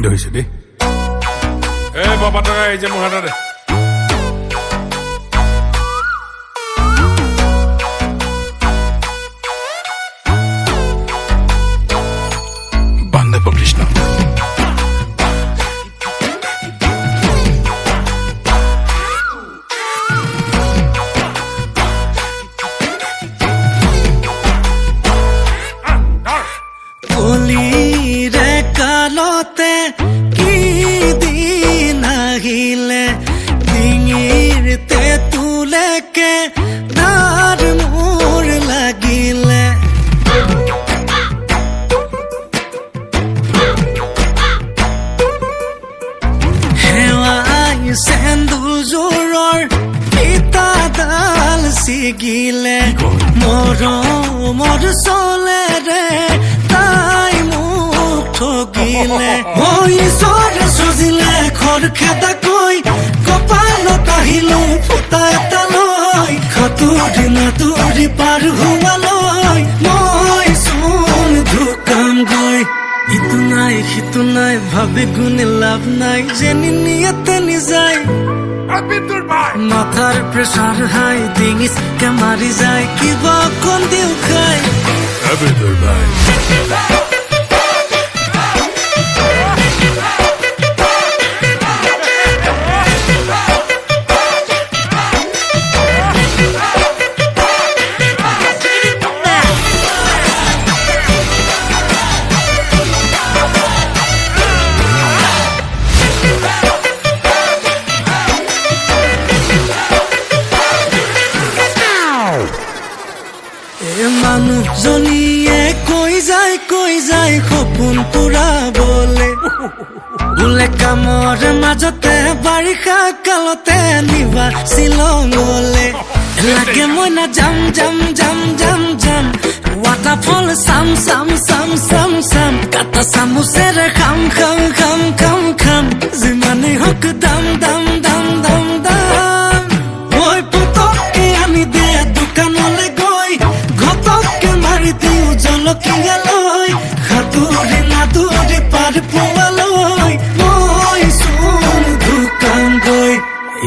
ধৰিছে দেই বাবা টকা এই যে মোৰ হাততে বান্ধৱ কৃষ্ণ কলিৰে কালতে কি দিন আহিলে ডিঙিৰ তেঁতুলেকে তাৰ মোৰ লাগিলে হেৱাই চেন্দুৰযোৰৰ ফিতাডাল ছিগিলে মৰমৰ চলেৰে তাই মোক ঠগিলে ঈশ্বৰে চজিলে খৰখেদাকৈ কপালত আহিলো ফুটা এটা লৈ সাঁতুৰি নাতুৰি পাৰ হোৱালৈ মই চোন ঢুকামগৈ ইটো নাই সিটো নাই ভাবি গুণে লাভ নাই যেনি নিয়াতে নিযায় মাথাৰ প্ৰেছাৰ হাই ডিঙিচকে মাৰি যায় কিবা অকণ দিও খাই মানুহজনীয়ে কৈ যায় সপোন পুৰাবলে বোলে কামৰ মাজতে বাৰিষা কালতে নিবা শ্বিলঙলে লাগে মই না যাম ৱাটাৰফল চাম কাটা চামুচেৰে খাম যিমানেই হওক দাম মই পতককে আনি দে দোকানলে গৈ ঘটককে মাৰি দিওঁ জলকীয়া লৈ সাঁতুৰি নাতুৰি পাৰ পোৱালৈ মই চোন ঢুকামগৈ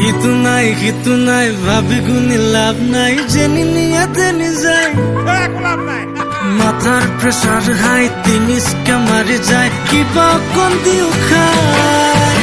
ইটো নাই সিটো নাই ভাবি গুণি লাভ নাই যেনি নিয়াতে নিযায় মাথাৰ প্ৰেছাৰ হাই ডিঙিচকে মাৰি যায় কিবা অকণ দিও খাই